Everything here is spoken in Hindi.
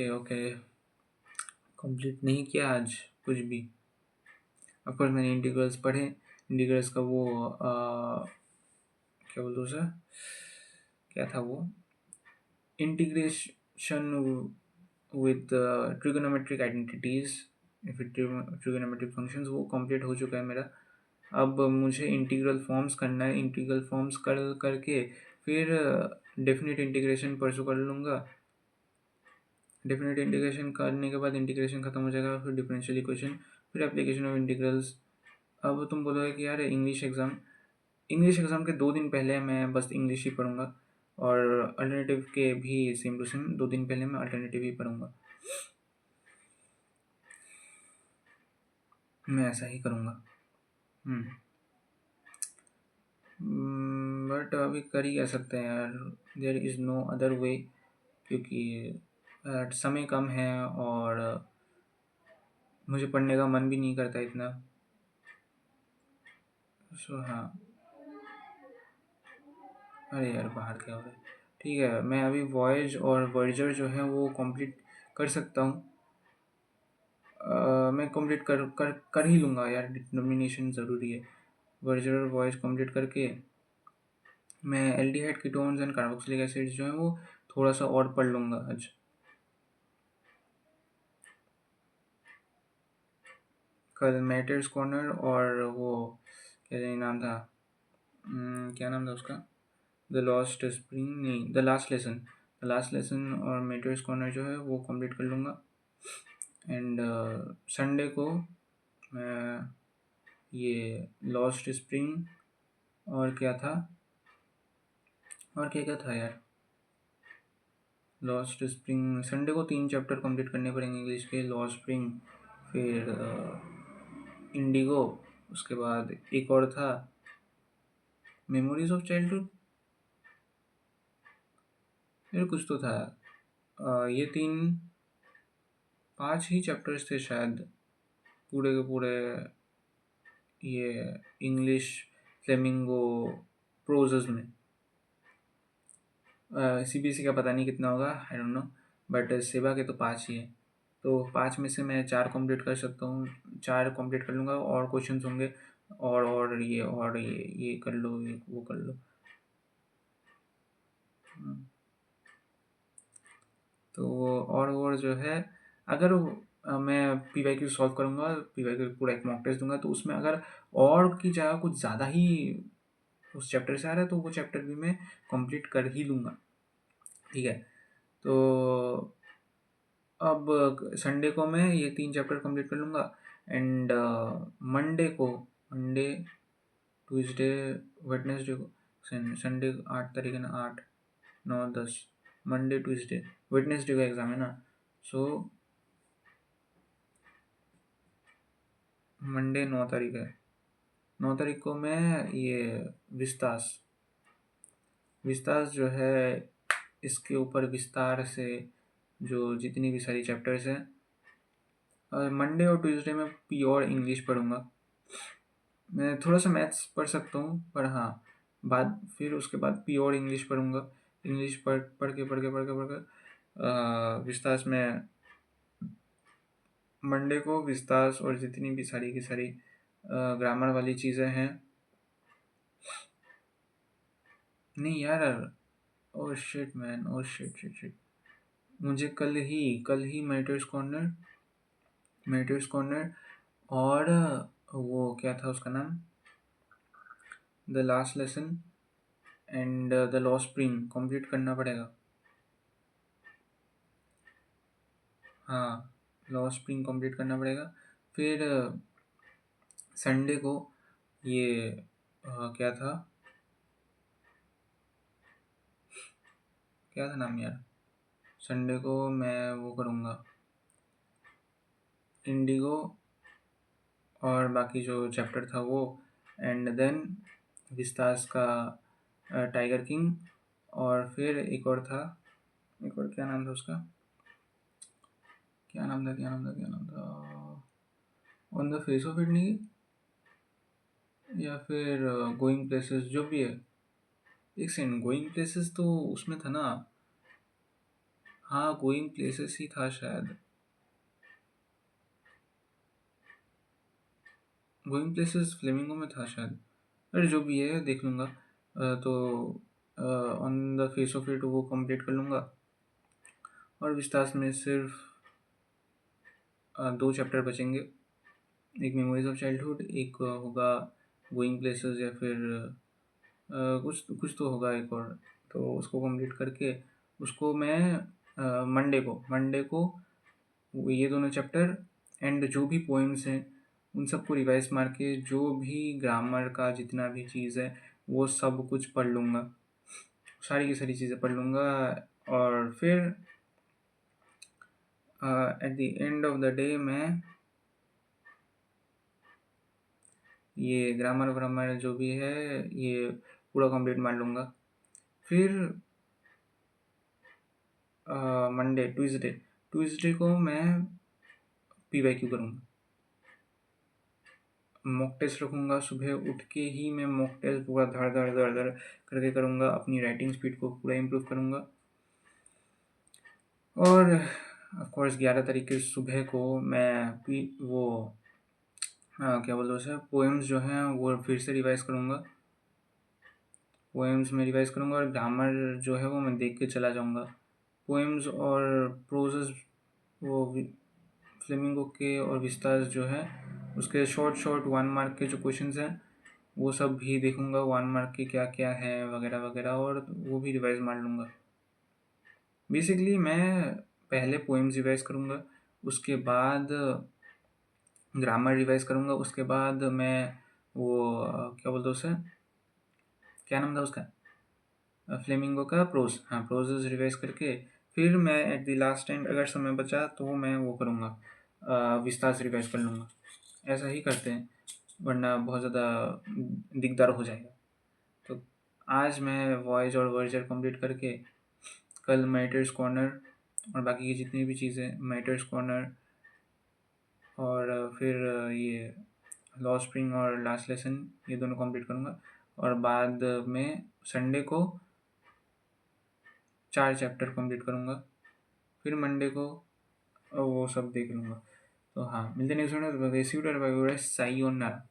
Okay okay. कंप्लीट नहीं किया आज कुछ भी। ऑफकोर्स मैंने इंटीग्रल्स पढ़े। इंटीग्रल्स का वो क्या बोलते उसे, क्या था वो, integration with trigonometric identities, trigonometric functions, वो कंप्लीट हो चुका है मेरा। अब मुझे इंटीग्रल फॉर्म्स करना है। इंटीग्रल फॉर्म्स करके फिर डेफिनेट इंटीग्रेशन परसू कर लूँगा। डेफिनेट इंटीग्रेशन करने के बाद इंटीग्रेशन खत्म हो जाएगा, फिर डिफरेंशियल इक्वेशन, फिर एप्लीकेशन ऑफ इंटीग्रल्स। अब तुम बोलोगे कि यार इंग्लिश एग्ज़ाम के 2 दिन पहले मैं बस इंग्लिश ही पढ़ूंगा, और अल्टरनेटिव के भी सेम टू सेम 2 दिन पहले मैं अल्टरनेटिव ही पढ़ूंगा। मैं ऐसा ही करूँगा। बट अभी कर ही क्या सकते हैं यार, there is no other way, क्योंकि समय कम है और मुझे पढ़ने का मन भी नहीं करता इतना। सो हाँ। अरे यार बाहर क्या हो रहा है। ठीक है, मैं अभी वॉयज और वर्जर जो है वो कंप्लीट कर सकता हूँ। मैं कंप्लीट कर ही लूँगा यार, डिटर्मिनेशन ज़रूरी है। वर्जर और वॉयज कंप्लीट करके मैं aldehyde ketones and carboxylic acids जो है वो थोड़ा सा और पढ़ लूँगा आज। कल मैटर्स कॉर्नर और वो क्या नाम था, क्या नाम था उसका, द लॉस्ट स्प्रिंग, नहीं, द लास्ट लेसन और मैटर्स कॉर्नर जो है वो कंप्लीट कर लूँगा। एंड संडे को मैं ये लॉस्ट स्प्रिंग और क्या था, और क्या क्या था यार, लॉस्ट स्प्रिंग, संडे को 3 चैप्टर कंप्लीट करने पड़ेंगे इंग्लिश के, लॉस्ट स्प्रिंग, फिर इंडिगो, उसके बाद एक और था मेमोरीज ऑफ चाइल्डहुड, फिर कुछ तो था। ये 5 ही चैप्टर्स थे शायद पूरे के पूरे ये इंग्लिश फ्लेमिंगो प्रोजेस में। सीबीएसई का पता नहीं कितना होगा, आई डोंट नो, बट सेवा के तो 5 ही है। तो 5 में से मैं 4 कंप्लीट कर सकता हूँ, 4 कंप्लीट कर लूँगा, और क्वेश्चंस होंगे और ये कर लो, ये वो कर लो। तो और जो है, अगर मैं पीवाईक्यू सॉल्व करूँगा, पीवाईक्यू पूरा एक मॉक टेस्ट दूंगा, तो उसमें अगर और की जगह कुछ ज़्यादा ही उस चैप्टर से आ रहा है तो वो चैप्टर भी मैं कंप्लीट कर ही लूँगा। ठीक है, तो अब संडे को मैं ये 3 चैप्टर कंप्लीट कर लूँगा। एंड मंडे ट्यूसडे वेडनेसडे को, संडे 8 तारीख है ना, 8 9 10, मंडे ट्यूसडे वेडनेसडे का एग्ज़ाम है ना, सो मंडे 9 तारीख है, 9 तारीख को मैं ये विस्तास जो है इसके ऊपर विस्तार से जो जितनी भी सारी चैप्टर्स हैं, मंडे और ट्यूसडे में प्योर इंग्लिश पढ़ूंगा। मैं थोड़ा सा मैथ्स पढ़ सकता हूँ, पर हाँ बाद फिर उसके बाद प्योर इंग्लिश पढ़ूंगा। इंग्लिश पढ़ के विस्तास में मंडे को विस्तास और जितनी भी सारी की सारी ग्रामर वाली चीज़ें हैं, नहीं यार, oh shit man, oh shit, मुझे कल ही मेडिटेर्स कॉर्नर और वो क्या था उसका नाम, the last lesson and the law spring complete करना पड़ेगा। हाँ, लॉ स्प्रिंग कंप्लीट करना पड़ेगा। फिर संडे को ये क्या था नाम यार, संडे को मैं वो करूँगा इंडिगो और बाकी जो चैप्टर था वो, एंड देन विस्तास का टाइगर किंग, और फिर एक और क्या नाम था उसका, क्या नाम था, on the face of it, नहीं, या फिर गोइंग प्लेसेस, जो भी है। एक सेकंड, गोइंग प्लेसेस तो उसमें था ना, हाँ, गोइंग प्लेसेस ही था शायद। गोइंग प्लेसेस फ्लेमिंगो में था शायद। अरे जो भी है देख लूँगा। तो on the face of it वो कंप्लीट कर लूँगा। और विस्तास में सिर्फ 2 चैप्टर बचेंगे। एक मेमोरीज ऑफ चाइल्डहुड, एक होगा गोइंग प्लेसेस, या फिर कुछ कुछ तो होगा एक और। तो उसको कंप्लीट करके उसको मैं मंडे को ये दोनों चैप्टर एंड जो भी पोएम्स हैं उन सबको रिवाइज मार के जो भी ग्रामर का जितना भी चीज़ है वो सब कुछ पढ़ लूँगा। सारी की सारी चीज़ें पढ़ लूँगा। और फिर at the end of the day मैं ये ग्रामर व्रामर जो भी है ये पूरा कंप्लीट मार लूँगा। फिर मंडे ट्यूसडे को मैं PYQ करूँगा। मॉक टेस्ट रखूँगा, सुबह उठ के ही मैं मॉक टेस्ट पूरा धड़ धड़ धड़ धड़ करके करूँगा। अपनी राइटिंग स्पीड को पूरा इम्प्रूव करूँगा। और ऑफ कोर्स 11 तारीख की सुबह को मैं वो क्या बोलते हैं उसे, पोएम्स जो हैं वो फिर से रिवाइज करूँगा। पोएम्स में रिवाइज करूँगा और ग्रामर जो है वो मैं देख के चला जाऊँगा। पोएम्स और प्रोजेस वो फ्लेमिंगो के और विस्तास जो है उसके शॉर्ट शॉर्ट 1 मार्क के जो क्वेश्चंस हैं वो सब भी देखूँगा, 1 मार्क के क्या क्या है वगैरह वगैरह, और वो भी रिवाइज मार लूँगा। बेसिकली मैं पहले पोएम्स रिवाइज करूँगा, उसके बाद ग्रामर रिवाइज करूँगा, उसके बाद मैं वो क्या बोलते हैं उसे, क्या नाम था उसका, फ्लेमिंगो का प्रोज, हाँ प्रोजेस रिवाइज करके फिर मैं एट द लास्ट एंड अगर समय बचा तो मैं वो करूँगा, विस्तार रिवाइज कर लूँगा। ऐसा ही करते हैं वरना बहुत ज़्यादा दिकदार हो जाएगा। तो आज मैं वॉइस और वर्जर कंप्लीट करके कल मेटर्स कॉर्नर और बाकी की जितनी भी चीज़ें, मेटर्स कॉर्नर और फिर ये लॉ स्प्रिंग और लास्ट लेसन, ये दोनों कंप्लीट करूँगा। और बाद में संडे को 4 चैप्टर कंप्लीट करूँगा। फिर मंडे को वो सब देख लूँगा। तो हाँ, मिलते नेक्स्ट वीडियो में। सायोनारा।